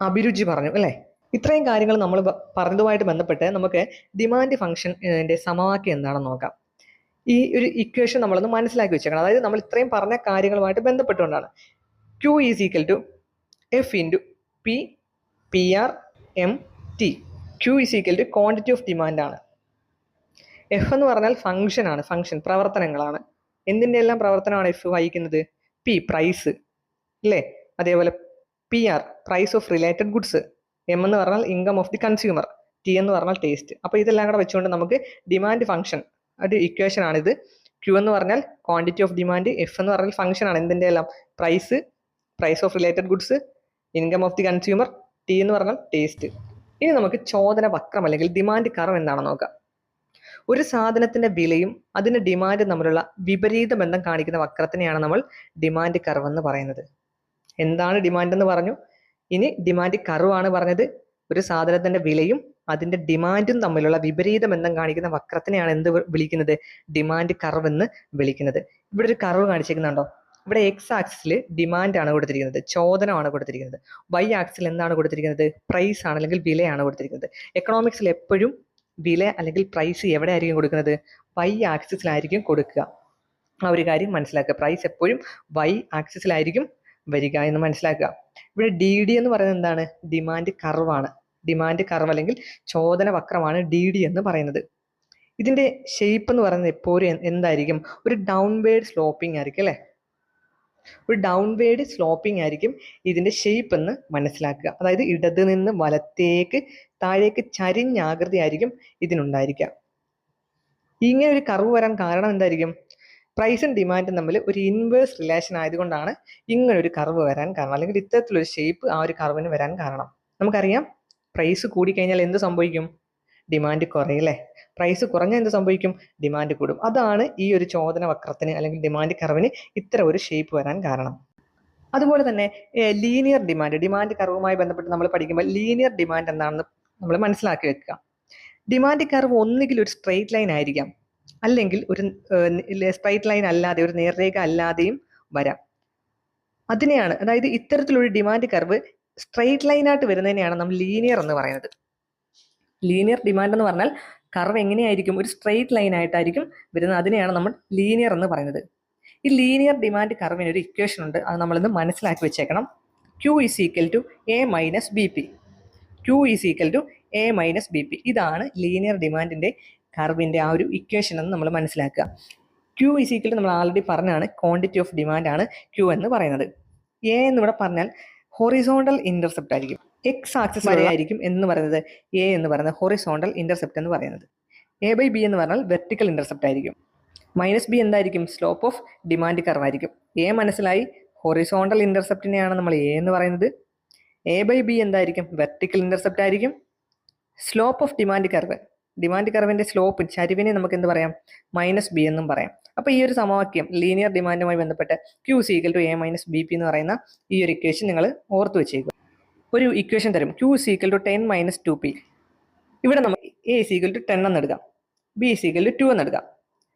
അഭിരുചി പറഞ്ഞു അല്ലേ. ഇത്രയും കാര്യങ്ങൾ നമ്മൾ പറഞ്ഞതുമായിട്ട് ബന്ധപ്പെട്ട് നമുക്ക് ഡിമാൻഡ് ഫംഗ്ഷന്റെ സമവാക്യം എന്താണെന്ന് നോക്കാം. ഈ ഒരു ഇക്വേഷൻ നമ്മളൊന്ന് മനസ്സിലാക്കി വെച്ചേക്കണം. അതായത് നമ്മൾ ഇത്രയും പറഞ്ഞ കാര്യങ്ങളുമായിട്ട് ബന്ധപ്പെട്ടുകൊണ്ടാണ്. Q is equal to F into P P R M T. Q is equal to quantity of demand ആണ്. എഫ് എന്ന് പറഞ്ഞാൽ ഫംഗ്ഷൻ ആണ്, ഫംഗ്ഷൻ പ്രവർത്തനങ്ങളാണ്. എന്തിൻ്റെ എല്ലാം പ്രവർത്തനമാണ് എഫ് വഹിക്കുന്നത്? പി പ്രൈസ് അല്ലേ, അതേപോലെ P R price of related goods, M എന്ന് പറഞ്ഞാൽ income of the consumer, T എന്ന് പറഞ്ഞാൽ ടേസ്റ്റ്. അപ്പോൾ ഇതെല്ലാം കൂടെ വെച്ചുകൊണ്ട് നമുക്ക് ഡിമാൻഡ് ഫംഗ്ഷൻ ഒരു ഇക്വേഷൻ ആണിത്. ക്യൂ എന്ന് പറഞ്ഞാൽ ക്വാണ്ടിറ്റി ഓഫ് ഡിമാൻഡ്, എഫ് എന്ന് പറഞ്ഞാൽ ഫംഗ്ഷൻ ആണ് എന്തിൻ്റെ എല്ലാം price, price of related goods, income of the consumer, T എന്ന് പറഞ്ഞാൽ ടേസ്റ്റ്. ഇനി നമുക്ക് ചോദന വക്രം അല്ലെങ്കിൽ ഡിമാൻഡ് കർവ് എന്താണെന്ന് നോക്കാം. ഒരു സാധനത്തിന്റെ വിലയും അതിന്റെ ഡിമാൻഡും തമ്മിലുള്ള വിപരീത ബന്ധം കാണിക്കുന്ന വക്രത്തിനെയാണ് നമ്മൾ ഡിമാൻഡ് കർവ് എന്ന് പറയുന്നത്. എന്താണ് ഡിമാൻഡ് എന്ന് പറഞ്ഞു, ഇനി ഡിമാൻഡ് കർവ് ആണ് പറഞ്ഞത്. ഒരു സാധനത്തിന്റെ വിലയും അതിന്റെ ഡിമാൻഡും തമ്മിലുള്ള വിപരീത ബന്ധം കാണിക്കുന്ന വക്രത്തിനെയാണ് എന്ത് വിളിക്കുന്നത്? ഡിമാൻഡ് കർവ് എന്ന് വിളിക്കുന്നത്. ഇവിടെ ഒരു കർവ് കാണിച്ചിരിക്കുന്നുണ്ടോ? ഇവിടെ എക്സ് ആക്സിൽ ഡിമാൻഡ് ആണ് കൊടുത്തിരിക്കുന്നത്, ചോദനമാണ് കൊടുത്തിരിക്കുന്നത്. വൈ ആക്സിൽ എന്താണ് കൊടുത്തിരിക്കുന്നത്? പ്രൈസ് ആണ് അല്ലെങ്കിൽ വിലയാണ് കൊടുത്തിരിക്കുന്നത്. എക്കണോമിക്സിൽ എപ്പോഴും വില അല്ലെങ്കിൽ പ്രൈസ് എവിടെ ആയിരിക്കും കൊടുക്കുന്നത്? വൈ ആക്സിസിലായിരിക്കും കൊടുക്കുക. ആ ഒരു കാര്യം മനസ്സിലാക്കുക. പ്രൈസ് എപ്പോഴും വൈ ആക്സിസിലായിരിക്കും വരിക എന്ന് മനസ്സിലാക്കുക. ഇവിടെ ഡി ഡി എന്ന് പറയുന്നത് എന്താണ്? ഡിമാൻഡ് കർവാണ്. ഡിമാൻഡ് കർവ് അല്ലെങ്കിൽ ചോദന വക്രമാണ് ഡി ഡി എന്ന് പറയുന്നത്. ഇതിന്റെ ഷേപ്പ് എന്ന് പറയുന്നത് എപ്പോഴും എന്തായിരിക്കും? ഒരു ഡൗൺവേർഡ് സ്ലോപ്പിംഗ് ആയിരിക്കും അല്ലേ? ഒരു ഡൗൺവേർഡ് സ്ലോപ്പിംഗ് ആയിരിക്കും ഇതിന്റെ ഷേപ്പ് എന്ന് മനസ്സിലാക്കുക. അതായത് ഇടത് നിന്ന് വലത്തേക്ക് താഴേക്ക് ചരിഞ്ഞ ആകൃതി ആയിരിക്കും ഇതിനുണ്ടായിരിക്കുക. ഇങ്ങനെ ഒരു കർവ് വരാൻ കാരണം എന്തായിരിക്കും? പ്രൈസും ഡിമാൻഡും തമ്മിൽ ഒരു ഇൻവേഴ്സ് റിലേഷൻ ആയതുകൊണ്ടാണ് ഇങ്ങനെ ഒരു കർവ് വരാൻ കാരണം, അല്ലെങ്കിൽ ഇത്തരത്തിലൊരു ഷേപ്പ് ആ ഒരു കർവിന് വരാൻ കാരണം. നമുക്കറിയാം പ്രൈസ് കൂടിക്കഴിഞ്ഞാൽ എന്ത് സംഭവിക്കും? ഡിമാൻഡ് കുറയില്ലേ? പ്രൈസ് കുറഞ്ഞാൽ എന്ത് സംഭവിക്കും? ഡിമാൻഡ് കൂടും. അതാണ് ഈ ഒരു ചോദന വക്രത്തിന് അല്ലെങ്കിൽ ഡിമാൻഡ് കർവിന് ഇത്തരം ഒരു ഷേപ്പ് വരാൻ കാരണം. അതുപോലെ തന്നെ ലീനിയർ ഡിമാൻഡ് കർവുമായി ബന്ധപ്പെട്ട് നമ്മൾ പഠിക്കുമ്പോൾ ലീനിയർ ഡിമാൻഡ് എന്താണെന്ന് നമ്മൾ മനസ്സിലാക്കി വെക്കുക. ഡിമാൻഡ് കർവ് ഒന്നുകിൽ ഒരു സ്ട്രെയിറ്റ് ലൈൻ ആയിരിക്കാം, അല്ലെങ്കിൽ ഒരു സ്ട്രെയിറ്റ് ലൈൻ അല്ലാതെ ഒരു നേർരേഖ അല്ലാതെയും വരാം. അതിനെയാണ്, അതായത് ഇത്തരത്തിലൊരു ഡിമാൻഡ് കർവ് സ്ട്രെയിറ്റ് ലൈനായിട്ട് വരുന്നതിനെയാണ് നമ്മൾ ലീനിയർ എന്ന് പറയുന്നത്. ലീനിയർ ഡിമാൻഡ് എന്ന് പറഞ്ഞാൽ കർവ് എങ്ങനെയായിരിക്കും? ഒരു സ്ട്രെയിറ്റ് ലൈൻ ആയിട്ടായിരിക്കും വരുന്നത്. അതിനെയാണ് നമ്മൾ ലീനിയർ എന്ന് പറയുന്നത്. ഈ ലീനിയർ ഡിമാൻഡ് കർവിന് ഒരു ഇക്വേഷൻ ഉണ്ട്, അത് നമ്മളിന്ന് മനസ്സിലാക്കി വെച്ചേക്കണം. Q is equal to A minus B P. Q is equal to A minus B P. ഇതാണ് ലീനിയർ ഡിമാൻഡിന്റെ കർവിന്റെ ആ ഒരു ഇക്വേഷൻ എന്ന് നമ്മൾ മനസ്സിലാക്കുക. ക്യൂ ഈസ് ഈക്വൽ ടു നമ്മൾ ആൾറെഡി പറഞ്ഞാണ് ക്വാണ്ടിറ്റി ഓഫ് ഡിമാൻഡ് ആണ് ക്യൂ എന്ന് പറയുന്നത്. എ എന്നിവിടെ പറഞ്ഞാൽ ഹൊറിസോണ്ടൽ ഇന്റർസെപ്റ്റ് ആയിരിക്കും, എക്സ് ആക്സിസ് വരെ ആയിരിക്കും എന്ന് പറയുന്നത് എ എന്ന് പറയുന്നത് ഹൊറിസോണ്ടൽ ഇന്റർസെപ്റ്റ് എന്ന് പറയുന്നത്. എ ബൈ ബി എന്ന് പറഞ്ഞാൽ വെർട്ടിക്കൽ ഇന്റർസെപ്റ്റ് ആയിരിക്കും. മൈനസ് ബി എന്തായിരിക്കും? സ്ലോപ്പ് ഓഫ് ഡിമാൻഡ് കർവ് ആയിരിക്കും. എ മനസ്സിലായി, ഹൊറിസോണ്ടൽ ഇന്റർസെപ്റ്റിനെയാണ് നമ്മൾ എ എന്ന് പറയുന്നത്. എ ബൈ ബി എന്തായിരിക്കും? വെർട്ടിക്കൽ ഇന്റർസെപ്റ്റ് ആയിരിക്കും. സ്ലോപ്പ് ഓഫ് ഡിമാൻഡ് കർവിന്റെ സ്ലോപ്പ് ചരിവിനെ നമുക്ക് എന്ത് പറയാം? മൈനസ് ബി എന്നും പറയാം. അപ്പോൾ ഈ ഒരു സമവാക്യം ലീനിയർ ഡിമാൻഡുമായി ബന്ധപ്പെട്ട് Q equal to A minus B P എന്ന് പറയുന്ന ഈ ഒരു ഇക്വേഷൻ നിങ്ങൾ ഓർത്ത് വെച്ചേക്കുക. ഒരു ഇക്വേഷൻ തരും, Q equal to 10 minus 2p. ഇവിടെ നമുക്ക് എ ഈക്വൽ ടു 10 എന്ന് എടുക്കാം, ബി ഈക്വൽ ടു 2 എന്ന് എടുക്കാം.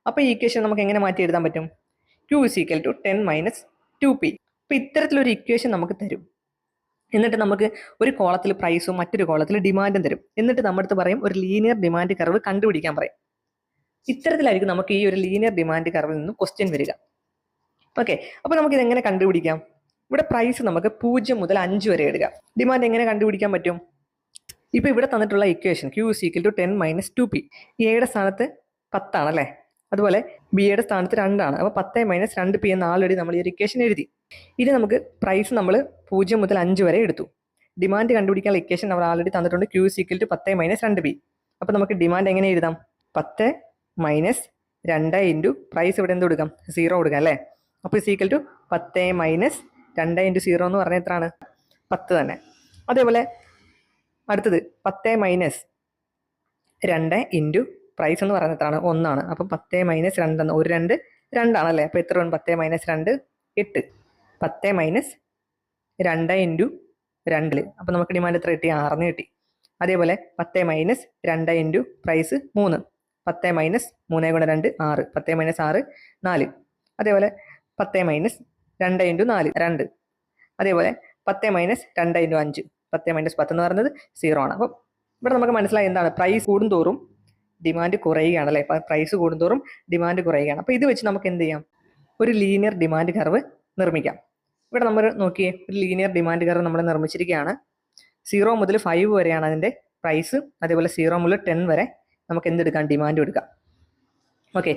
അപ്പോൾ ഈ ഇക്വേഷൻ നമുക്ക് എങ്ങനെ മാറ്റി എഴുതാൻ പറ്റും? Q equal to 10 minus 2p. അപ്പോൾ ഇത്തരത്തിലൊരു ഇക്വേഷൻ നമുക്ക് തരും. എന്നിട്ട് നമുക്ക് ഒരു കോളത്തിൽ പ്രൈസും മറ്റൊരു കോളത്തിൽ ഡിമാൻഡും തരും. എന്നിട്ട് നമ്മുടെ അടുത്ത് പറയും ഒരു ലീനിയർ ഡിമാൻഡ് കർവ് കണ്ടുപിടിക്കാൻ പറയും. ഇത്തരത്തിലായിരിക്കും നമുക്ക് ഈ ഒരു ലീനിയർ ഡിമാൻഡ് കർവിൽ നിന്ന് ക്വസ്റ്റ്യൻ വരിക. ഓക്കെ, അപ്പോൾ നമുക്ക് ഇതെങ്ങനെ കണ്ടുപിടിക്കാം? ഇവിടെ പ്രൈസ് നമുക്ക് 0 മുതൽ 5 വരെ എടുക്കാം. ഡിമാൻഡ് എങ്ങനെ കണ്ടുപിടിക്കാൻ പറ്റും? ഇപ്പോൾ ഇവിടെ തന്നിട്ടുള്ള equation Q equal to 10 minus 2p. എയുടെ സ്ഥാനത്ത് 10 ആണല്ലേ, അതുപോലെ ബിയുടെ സ്ഥാനത്ത് 2 ആണ്. അപ്പോൾ 10 മൈനസ് 2p എന്ന ആൾറെഡി നമ്മൾ ഈ ഒരു ഇക്വേഷൻ എഴുതി. ഇനി നമുക്ക് പ്രൈസ് നമ്മൾ 0 മുതൽ 5 വരെ എടുത്തു. ഡിമാൻഡ് കണ്ടുപിടിക്കാനുള്ള ഇക്വേഷൻ നമ്മൾ ആൾറെഡി തന്നിട്ടുണ്ട്, Q equal to 10 minus 2p. അപ്പോൾ നമുക്ക് ഡിമാൻഡ് എങ്ങനെ എഴുതാം? 10 മൈനസ് 2 ഇൻറ്റു പ്രൈസ് ഇവിടെ എന്ത് കൊടുക്കാം? 0 കൊടുക്കാം അല്ലേ. അപ്പോൾ ഈക്വൽ ടു 10 മൈനസ് 2 ഇൻറ്റു 0 എന്ന് പറഞ്ഞാൽ എത്രയാണ്? 10 തന്നെ. അതേപോലെ അടുത്തത് 10 മൈനസ് 2 ഇൻറ്റു പ്രൈസ് എന്ന് പറയുന്നത് എത്രയാണ്? 1 ആണ്. അപ്പം 10 മൈനസ് 2 എന്ന്, ഒരു 2 2 ആണല്ലേ. അപ്പോൾ എത്ര വരും? 10 മൈനസ് 2 8. 10 മൈനസ് 2 ഇൻറ്റു 2, അപ്പോൾ നമുക്ക് ഡിമാൻഡ് എത്ര കിട്ടി? 6 കിട്ടി. അതേപോലെ 10 minus 2 into price 3. 10 minus 3 × 2 6. 10 minus 6 4. അതേപോലെ 10 മൈനസ് 2 ഇൻറ്റു 4 2. അതേപോലെ 10 മൈനസ് 2 ഇൻറ്റു 5. 10 മൈനസ് 10 എന്ന് പറയുന്നത് 0 ആണ്. അപ്പം ഇവിടെ നമുക്ക് മനസ്സിലായി എന്താണ്? പ്രൈസ് കൂടുന്തോറും ഡിമാൻഡ് കുറയുകയാണ് അല്ലേ. പ്രൈസ് കൂടുന്തോറും ഡിമാൻഡ് കുറയുകയാണ്. അപ്പോൾ ഇത് വെച്ച് നമുക്ക് എന്ത് ചെയ്യാം? ഒരു ലീനിയർ ഡിമാൻഡ് കർവ് നിർമ്മിക്കാം. ഇവിടെ നമ്മൾ നോക്കിയേ, ഒരു ലീനിയർ ഡിമാൻഡ് കർവ് നമ്മൾ നിർമ്മിച്ചിരിക്കുകയാണ്. 0 മുതൽ 5 വരെയാണ് അതിൻ്റെ പ്രൈസ്. അതേപോലെ 0 മുതൽ 10 വരെ നമുക്ക് എന്തെടുക്കാം, ഡിമാൻഡ് എടുക്കാം. ഓക്കെ,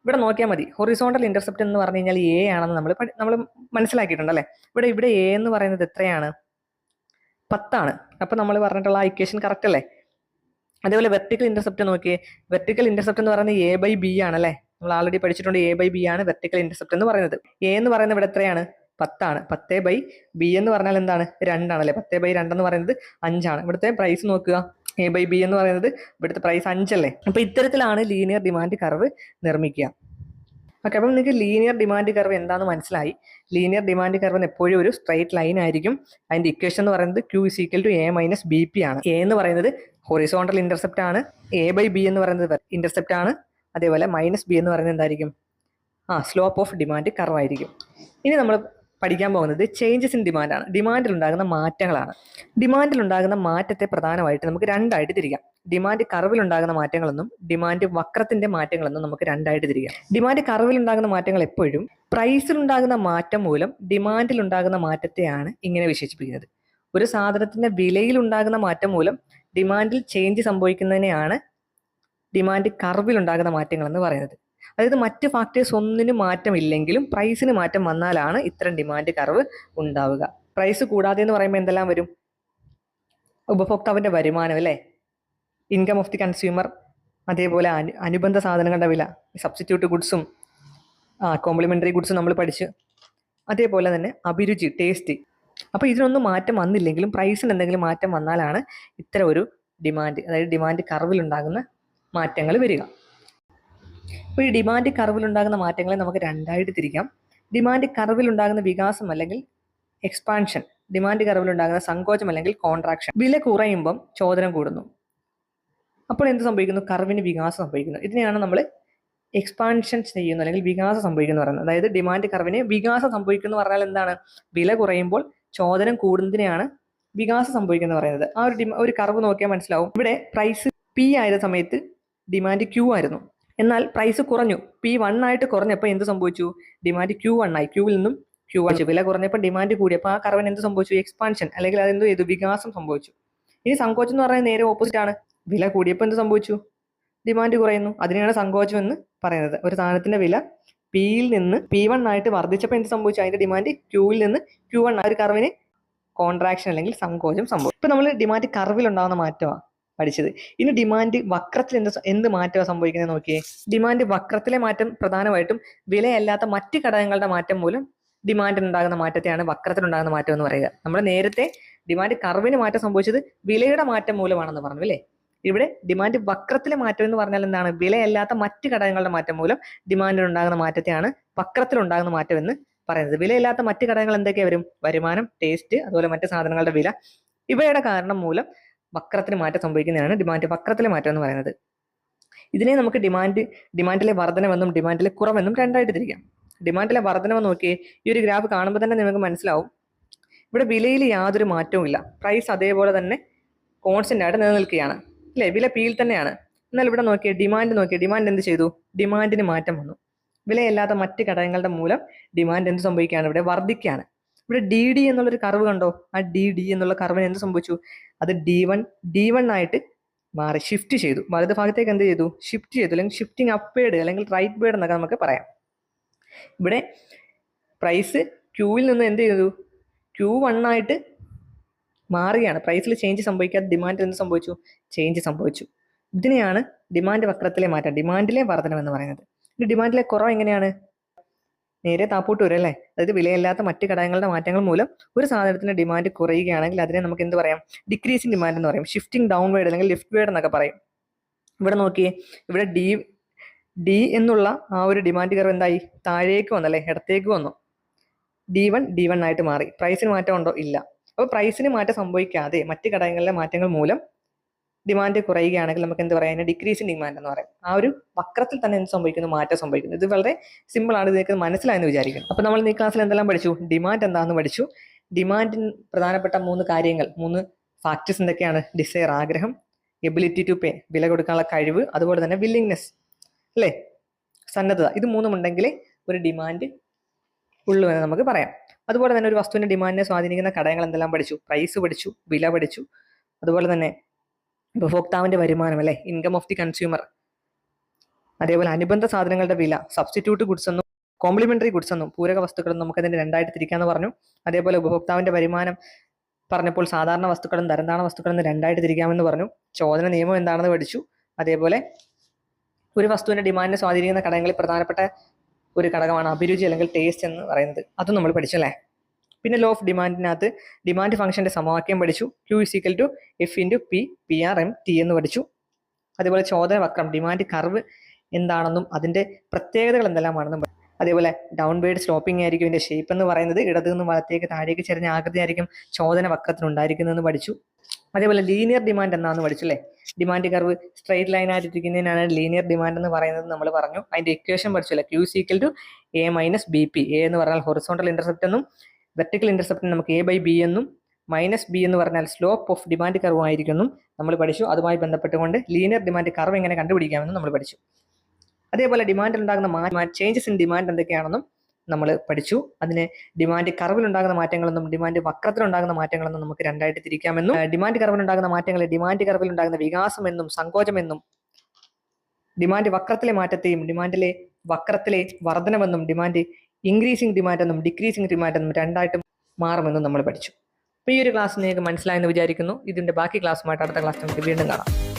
ഇവിടെ നോക്കിയാൽ മതി. ഹൊറിസോണ്ടൽ ഇന്റർസെപ്റ്റ് എന്ന് പറഞ്ഞു കഴിഞ്ഞാൽ എ ആണെന്ന് നമ്മൾ മനസ്സിലാക്കിയിട്ടുണ്ടല്ലേ. ഇവിടെ എ എന്ന് പറയുന്നത് എത്രയാണ്, 10 ആണ്. അപ്പം നമ്മൾ പറഞ്ഞിട്ടുള്ള ആ ഇക്വേഷൻ കറക്റ്റ് അല്ലേ. അതേപോലെ വെർട്ടിക്കൽ ഇന്റർസെപ്റ്റ് നോക്കിയേ. വെർട്ടിക്കൽ ഇന്റർസെപ്റ്റ് എന്ന് പറയുന്നത് A/B ആണല്ലേ. നമ്മൾ ആൾറെഡി പഠിച്ചിട്ടുണ്ട് A/B ആണ് വെർട്ടിക്കൽ ഇന്റർസെപ്റ്റ് എന്ന് പറയുന്നത്. എ എന്ന് പറയുന്നത് ഇവിടെ എത്രയാണ്, 10 ആണ്. 10/B എന്ന് പറഞ്ഞാൽ എന്താണ്, 2 ആണല്ലേ. 10/2 എന്ന് പറയുന്നത് 5 ആണ്. ഇവിടുത്തെ പ്രൈസ് നോക്കുക, A/B എന്ന് പറയുന്നത് ഇവിടുത്തെ പ്രൈസ് 5 അല്ലേ. അപ്പൊ ഇത്തരത്തിലാണ് ലീനിയർ ഡിമാൻഡ് കർവ് നിർമ്മിക്കുക. ഓക്കെ, അപ്പം നിങ്ങൾക്ക് ലീനിയർ ഡിമാൻഡ് കർവ് എന്താണെന്ന് മനസ്സിലായി. ലീനിയർ ഡിമാൻഡ് കർവ് എപ്പോഴും ഒരു സ്ട്രൈറ്റ് ലൈൻ ആയിരിക്കും. അതിന്റെ ഇക്വേഷൻ എന്ന് പറയുന്നത് Q = A - BP ആണ്. എ എന്ന് പറയുന്നത് ഹൊറിസോണ്ടൽ ഇന്റർസെപ്റ്റ് ആണ്. A/B എന്ന് പറയുന്നത് ഇന്റർസെപ്റ്റ് ആണ്. അതേപോലെ -B എന്ന് പറയുന്നത് എന്തായിരിക്കും, സ്ലോപ്പ് ഓഫ് ഡിമാൻഡ് കർവ് ആയിരിക്കും. ഇനി നമ്മൾ പഠിക്കാൻ പോകുന്നത് ചേഞ്ചസ് ഇൻ ഡിമാൻഡ് ആണ്. ഡിമാൻഡിൽ ഉണ്ടാകുന്ന മാറ്റങ്ങളാണ്. ഡിമാൻഡിൽ ഉണ്ടാകുന്ന മാറ്റത്തെ പ്രധാനമായിട്ട് നമുക്ക് രണ്ടായിട്ട് തിരിക്കാം. ഡിമാൻഡ് കർവിൽ ഉണ്ടാകുന്ന മാറ്റങ്ങളെന്നും ഡിമാൻഡ് വക്രത്തിന്റെ മാറ്റങ്ങളെന്നും നമുക്ക് രണ്ടായിട്ട് തിരിക്കാം. ഡിമാൻഡ് കർവിൽ ഉണ്ടാകുന്ന മാറ്റങ്ങൾ എപ്പോഴും പ്രൈസിൽ ഉണ്ടാകുന്ന മാറ്റം മൂലം ഡിമാൻഡിൽ ഉണ്ടാകുന്ന മാറ്റത്തെയാണ് ഇങ്ങനെ വിശേഷിപ്പിക്കുന്നത്. ഒരു സാധനത്തിന്റെ വിലയിൽ ഉണ്ടാകുന്ന മാറ്റം മൂലം ഡിമാൻഡിൽ ചേഞ്ച് സംഭവിക്കുന്നതിനെയാണ് ഡിമാൻഡ് കർവിൽ ഉണ്ടാകുന്ന മാറ്റങ്ങൾ എന്ന് പറയുന്നത്. അതായത് മറ്റ് ഫാക്ടേഴ്സ് ഒന്നിനും മാറ്റമില്ലെങ്കിലും പ്രൈസിന് മാറ്റം വന്നാലാണ് ഇത്തരം ഡിമാൻഡ് കർവ് ഉണ്ടാവുക. പ്രൈസ് കൂടാതെ എന്ന് പറയുമ്പോൾ എന്തെല്ലാം വരും, ഉപഭോക്താവിന്റെ വരുമാനം അല്ലേ, ഇൻകം ഓഫ് ദി കൺസ്യൂമർ, അതേപോലെ അനുബന്ധ സാധനങ്ങളുടെ വില, സബ്സ്റ്റിറ്റ്യൂട്ട് ഗുഡ്സും കോംപ്ലിമെന്ററി ഗുഡ്സും നമ്മൾ പഠിച്ചു. അതേപോലെ തന്നെ അഭിരുചി, ടേസ്റ്റ്. അപ്പോൾ ഇതിനൊന്നും മാറ്റം വന്നില്ലെങ്കിലും പ്രൈസിന് എന്തെങ്കിലും മാറ്റം വന്നാലാണ് ഇത്തരം ഒരു ഡിമാൻഡ്, അതായത് ഡിമാൻഡ് കർവിൽ ഉണ്ടാകുന്ന മാറ്റങ്ങൾ വരിക. അപ്പോൾ ഈ ഡിമാൻഡ് കർവിൽ ഉണ്ടാകുന്ന മാറ്റങ്ങളെ നമുക്ക് രണ്ടായിട്ട് തിരിക്കാം. ഡിമാൻഡ് കർവിൽ ഉണ്ടാകുന്ന വികാസം അല്ലെങ്കിൽ എക്സ്പാൻഷൻ, ഡിമാൻഡ് കർവിൽ ഉണ്ടാകുന്ന സങ്കോചം അല്ലെങ്കിൽ കോൺട്രാക്ഷൻ. വില കുറയുമ്പം ചോദനം കൂടുന്നു. അപ്പോൾ എന്ത് സംഭവിക്കുന്നു, കർവിന് വികാസം സംഭവിക്കുന്നു. ഇതിനെയാണ് നമ്മൾ എക്സ്പാൻഷൻ ചെയ്യുന്നു അല്ലെങ്കിൽ വികാസം സംഭവിക്കുന്നു പറയുന്നത്. അതായത് ഡിമാൻഡ് കർവിന് വികാസം സംഭവിക്കുന്നു പറഞ്ഞാൽ എന്താണ്, വില കുറയുമ്പോൾ ചോദനം കൂടുന്നതിനെയാണ് വികാസം സംഭവിക്കുന്നു പറയുന്നത്. ആ ഒരു കർവ് നോക്കിയാൽ മനസ്സിലാവും. ഇവിടെ പ്രൈസ് P ആയ സമയത്ത് ഡിമാൻഡ് Q ആയിരുന്നു. എന്നാൽ പ്രൈസ് കുറഞ്ഞു, P1 ആയിട്ട് കുറഞ്ഞപ്പോൾ എന്ത് സംഭവിച്ചു, ഡിമാൻഡ് Q1 ആയി. ക്യൂവിൽ നിന്നും Q1. വില കുറഞ്ഞപ്പോൾ ഡിമാൻഡ് കൂടിയപ്പോൾ ആ കർവിന് എന്ത് സംഭവിച്ചു, എക്സ്പാൻഷൻ അല്ലെങ്കിൽ അതെന്ത് ചെയ്തു, വികാസം സംഭവിച്ചു. ഇനി സങ്കോചം എന്ന് പറഞ്ഞാൽ നേരെ ഓപ്പോസിറ്റ് ആണ്. വില കൂടിയപ്പോൾ എന്ത് സംഭവിച്ചു, ഡിമാൻഡ് കുറയുന്നു. അതിനെയാണ് സങ്കോചം എന്ന് പറയുന്നത്. ഒരു സാധനത്തിന്റെ വില Pയിൽ നിന്ന് P1 ആയിട്ട് വർദ്ധിച്ചപ്പോൾ എന്ത് സംഭവിച്ചു, അതിന്റെ ഡിമാൻഡ് Qവിൽ നിന്ന് Q1 ആ ഒരു കർവിന് കോൺട്രാക്ഷൻ അല്ലെങ്കിൽ സങ്കോചം സംഭവിച്ചു. ഇപ്പൊ നമ്മൾ ഡിമാൻഡ് കർവിൽ ഉണ്ടാകുന്ന മാറ്റമാണ് പഠിച്ചത്. ഇനി ഡിമാൻഡ് വക്രത്തിൽ എന്ത് മാറ്റമാണ് സംഭവിക്കുന്നത് നോക്കിയേ. ഡിമാൻഡ് വക്രത്തിലെ മാറ്റം പ്രധാനമായിട്ടും വിലയല്ലാത്ത മറ്റ് ഘടകങ്ങളുടെ മാറ്റം മൂലം ഡിമാൻഡിൽ ഉണ്ടാകുന്ന മാറ്റത്തെയാണ് വക്രത്തിൽ ഉണ്ടാകുന്ന മാറ്റം എന്ന് പറയുക. നമ്മൾ നേരത്തെ ഡിമാൻഡ് കർവിന് മാറ്റം സംഭവിച്ചത് വിലയുടെ മാറ്റം മൂലമാണെന്ന് പറഞ്ഞു അല്ലേ. ഇവിടെ ഡിമാൻഡ് വക്രത്തിലെ മാറ്റം എന്ന് പറഞ്ഞാൽ എന്താണ്, വിലയല്ലാത്ത മറ്റ് ഘടകങ്ങളുടെ മാറ്റം മൂലം ഡിമാൻഡിൽ ഉണ്ടാകുന്ന മാറ്റത്തെയാണ് വക്രത്തിൽ ഉണ്ടാകുന്ന മാറ്റം എന്ന് പറയുന്നത്. വിലയില്ലാത്ത മറ്റ് ഘടകങ്ങൾ എന്തൊക്കെയാ വരും, വരുമാനം, ടേസ്റ്റ്, അതുപോലെ മറ്റ് സാധനങ്ങളുടെ വില. ഇവയുടെ കാരണം മൂലം വക്രത്തിന് മാറ്റം സംഭവിക്കുന്നതാണ് ഡിമാൻഡ് വക്രത്തിലെ മാറ്റം എന്ന് പറയുന്നത്. ഇതിനെ നമുക്ക് ഡിമാൻഡിലെ വർധനവെന്നും ഡിമാൻഡിലെ കുറവെന്നും രണ്ടായിട്ട് തിരിക്കാം. ഡിമാൻഡിലെ വർധനവ് നോക്കിയേ. ഈ ഒരു ഗ്രാഫ് കാണുമ്പോൾ തന്നെ നിങ്ങൾക്ക് മനസ്സിലാവും, ഇവിടെ വിലയിൽ യാതൊരു മാറ്റവും ഇല്ല. പ്രൈസ് അതേപോലെ തന്നെ കോൺസ്റ്റന്റ് ആയിട്ട് നിലനിൽക്കുകയാണ് അല്ലേ, വില Pയിൽ തന്നെയാണ്. എന്നാൽ ഇവിടെ നോക്കിയേ, ഡിമാൻഡ് എന്ത് ചെയ്തു, ഡിമാൻഡിന് മാറ്റം വന്നു. വിലയല്ലാത്ത മറ്റ് ഘടകങ്ങളുടെ മൂലം ഡിമാൻഡ് എന്ത് സംഭവിക്കുകയാണ്, ഇവിടെ വർദ്ധിക്കുകയാണ്. ഇവിടെ DD എന്നുള്ളൊരു കർവ് കണ്ടോ, ആ DD എന്നുള്ള കർവിന് എന്ത് സംഭവിച്ചു, അത് D1 ആയിട്ട് മാറി, ഷിഫ്റ്റ് ചെയ്തു. വലത് ഭാഗത്തേക്ക് എന്ത് ചെയ്തു, ഷിഫ്റ്റ് ചെയ്തു. അല്ലെങ്കിൽ ഷിഫ്റ്റിംഗ് അപ്വേഡ് അല്ലെങ്കിൽ റൈറ്റ് വേഡ് എന്നൊക്കെ നമുക്ക് പറയാം. ഇവിടെ പ്രൈസ് Qവിൽ നിന്ന് എന്ത് ചെയ്തു, Q1 ആയിട്ട് മാറുകയാണ്. പ്രൈസിൽ ചേഞ്ച് സംഭവിക്കാതെ ഡിമാൻഡിൽ എന്ത് സംഭവിച്ചു, ചേഞ്ച് സംഭവിച്ചു. ഇതിനെയാണ് ഡിമാൻഡ് വക്രത്തിലെ മാറ്റം, ഡിമാൻഡിലെ വർധനം എന്ന് പറയുന്നത്. ഇനി ഡിമാൻഡിലെ കുറവ് എങ്ങനെയാണ്, നേരെ താപ്പോട്ട് വരും അല്ലേ. അതായത് വിലയില്ലാത്ത മറ്റ് ഘടകങ്ങളുടെ മാറ്റങ്ങൾ മൂലം ഒരു സാധനത്തിന്റെ ഡിമാൻഡ് കുറയുകയാണെങ്കിൽ അതിനെ നമുക്ക് എന്ത് പറയാം, ഡിക്രീസിങ് ഡിമാൻഡ് എന്ന് പറയും. ഷിഫ്റ്റിംഗ് ഡൗൺ വേർഡ് അല്ലെങ്കിൽ ലിഫ്റ്റ് വേർഡ് എന്നൊക്കെ പറയും. ഇവിടെ നോക്കിയേ, ഇവിടെ ഡി എന്നുള്ള ആ ഒരു ഡിമാൻഡ് കർവ് എന്തായി, താഴേക്ക് വന്നല്ലേ, ഇടത്തേക്ക് വന്നു. D1 ആയിട്ട് മാറി. പ്രൈസിന് മാറ്റം ഉണ്ടോ, ഇല്ല. അപ്പോൾ പ്രൈസിന് മാറ്റം സംഭവിക്കാതെ മറ്റ് ഘടകങ്ങളിലെ മാറ്റങ്ങൾ മൂലം ഡിമാൻഡ് കുറയുകയാണെങ്കിൽ നമുക്ക് എന്ത് പറയാം, ഡിക്രീസിങ് ഡിമാൻഡ് എന്ന് പറയും. ആ ഒരു വക്രത്തിൽ തന്നെ എന്ത് സംഭവിക്കുന്നു, മാറ്റം സംഭവിക്കുന്നു. ഇത് വളരെ സിമ്പിൾ ആണ്, നിങ്ങൾക്ക് മനസ്സിലായെന്ന് വിചാരിക്കുന്നു. അപ്പോൾ നമ്മൾ ഈ ക്ലാസ്സിൽ എന്തെല്ലാം പഠിച്ചു, ഡിമാൻഡ് എന്താണെന്ന് പഠിച്ചു. ഡിമാൻഡിന് പ്രധാനപ്പെട്ട 3 കാര്യങ്ങൾ, 3 ഫാക്ടേഴ്സ് എന്തൊക്കെയാണ്, ഡിസയർ ആഗ്രഹം, എബിലിറ്റി ടു പേ വില കൊടുക്കാനുള്ള കഴിവ്, അതുപോലെ തന്നെ വില്ലിങ്നെസ് അല്ലേ, സന്നദ്ധത. ഇത് 3 ഉണ്ടെങ്കിൽ ഒരു ഡിമാൻഡ് ഉള്ളൂ എന്ന് നമുക്ക് പറയാം. അതുപോലെ തന്നെ ഒരു വസ്തുവിന്റെ ഡിമാൻഡിനെ സ്വാധീനിക്കുന്ന ഘടകങ്ങൾ എന്തെല്ലാം പഠിച്ചു? പ്രൈസ് പഠിച്ചു, വില പഠിച്ചു, അതുപോലെ തന്നെ ഉപഭോക്താവിന്റെ വരുമാനം അല്ലെ, ഇൻകം ഓഫ് ദി കൺസ്യൂമർ, അതേപോലെ അനുബന്ധ സാധനങ്ങളുടെ വില, സബ്സ്റ്റിറ്റ്യൂട്ട് ഗുഡ്സ് എന്നും കോംപ്ലിമെന്ററി ഗുഡ്സ് എന്നും പൂരക വസ്തുക്കളെന്നും നമുക്കതിന്റെ രണ്ടായിട്ട് തിരിക്കാന്ന് പറഞ്ഞു. അതേപോലെ ഉപഭോക്താവിന്റെ വരുമാനം പറഞ്ഞപ്പോൾ സാധാരണ വസ്തുക്കളും തരംതാണ വസ്തുക്കളും രണ്ടായിട്ട് തിരിക്കാമെന്ന് പറഞ്ഞു. ചോദന നിയമം എന്താണെന്ന് പഠിച്ചു. അതേപോലെ ഒരു വസ്തുവിന്റെ ഡിമാൻഡിനെ സ്വാധീനിക്കുന്ന ഘടകങ്ങളിൽ പ്രധാനപ്പെട്ട ഒരു ഘടകമാണ് അഭിരുചി അല്ലെങ്കിൽ ടേസ്റ്റ് എന്ന് പറയുന്നത്. അതും നമ്മൾ പഠിച്ചല്ലേ. പിന്നെ ലോ ഓഫ് ഡിമാൻഡിനകത്ത് ഡിമാൻഡ് ഫംഗ്ഷന്റെ സമവാക്യം പഠിച്ചു. Q = F × P PR/MT എന്ന് പഠിച്ചു. അതേപോലെ ചോദന വക്രം, ഡിമാൻഡ് കർവ് എന്താണെന്നും അതിന്റെ പ്രത്യേകതകൾ എന്തെല്ലാമാണെന്നും പഠിച്ചു. അതേപോലെ ഡൗൺവേർഡ് സ്ലോപ്പിംഗ് ആയിരിക്കും ഇതിന്റെ ഷേപ്പ് എന്ന് പറയുന്നത്. ഇടതു നിന്നും വലത്തേക്ക് താഴേക്ക് ചെരിഞ്ഞ ആകൃതി ആയിരിക്കും ചോദന വക്രത്തിന് ഉണ്ടായിരിക്കുന്നതെന്ന് പഠിച്ചു. അതേപോലെ ലീനിയർ ഡിമാൻഡ് എന്താണെന്ന് പഠിച്ചു അല്ലേ. ഡിമാൻഡ് കർവ് സ്ട്രെയിറ്റ് ലൈൻ ആയിട്ടിരിക്കുന്നതിനാണ് ലീനിയർ ഡിമാൻഡ് എന്ന് പറയുന്നത് നമ്മൾ പറഞ്ഞു. അതിന്റെ ഇക്വേഷൻ പഠിച്ചു അല്ലേ. Q = A - BP. A എന്ന് പറഞ്ഞാൽ ഹൊറിസോണ്ടൽ ഇന്റർസെപ്റ്റ് എന്നും വെർട്ടിക്കൽ ഇന്റർസെപ്റ്റിന് നമുക്ക് A/B എന്നും -B എന്ന് പറഞ്ഞാൽ സ്ലോപ്പ് ഓഫ് ഡിമാൻഡ് കർവ് ആയിരിക്കും നമ്മൾ പഠിച്ചു. അതുമായി ബന്ധപ്പെട്ടുകൊണ്ട് ലീനിയർ ഡിമാൻഡ് കർവ് എങ്ങനെ കണ്ടുപിടിക്കാമെന്നും നമ്മൾ പഠിച്ചു. അതേപോലെ ഡിമാൻഡിൽ ഉണ്ടാകുന്ന ചേഞ്ചസ് ഇൻ ഡിമാൻഡ് എന്തൊക്കെയാണെന്നും നമ്മൾ പഠിച്ചു. അതിന് ഡിമാൻഡ് കർവിൽ ഉണ്ടാകുന്ന മാറ്റങ്ങളെന്നും ഡിമാൻഡ് വക്രത്തിലുണ്ടാകുന്ന മാറ്റങ്ങളെന്നും നമുക്ക് രണ്ടായിട്ട് തിരിക്കാമെന്നും ഡിമാൻഡ് കർവിൽ ഉണ്ടാകുന്ന മാറ്റങ്ങളെ ഡിമാൻഡ് കർവിൽ ഉണ്ടാകുന്ന വികാസം എന്നും സങ്കോചമെന്നും ഡിമാൻഡ് വക്രത്തിലെ മാറ്റത്തെയും ഡിമാൻഡിലെ വക്രത്തിലെ വർധനമെന്നും ഡിമാൻഡ് ഇൻക്രീസിംഗ് ഡിമാൻഡ് എന്നും ഡിക്രീസിംഗ് ഡിമാൻഡ് എന്നും രണ്ടായിട്ട് മാറുമെന്നും നമ്മൾ പഠിച്ചു. അപ്പോൾ ഈ ഒരു ക്ലാസ് നിങ്ങൾക്ക് മനസ്സിലായെന്ന് വിചാരിക്കുന്നു. ഇതിന്റെ ബാക്കി ക്ലാസ്സുമായിട്ട് അടുത്ത ക്ലാസ് നമുക്ക് വീണ്ടും കാണാം.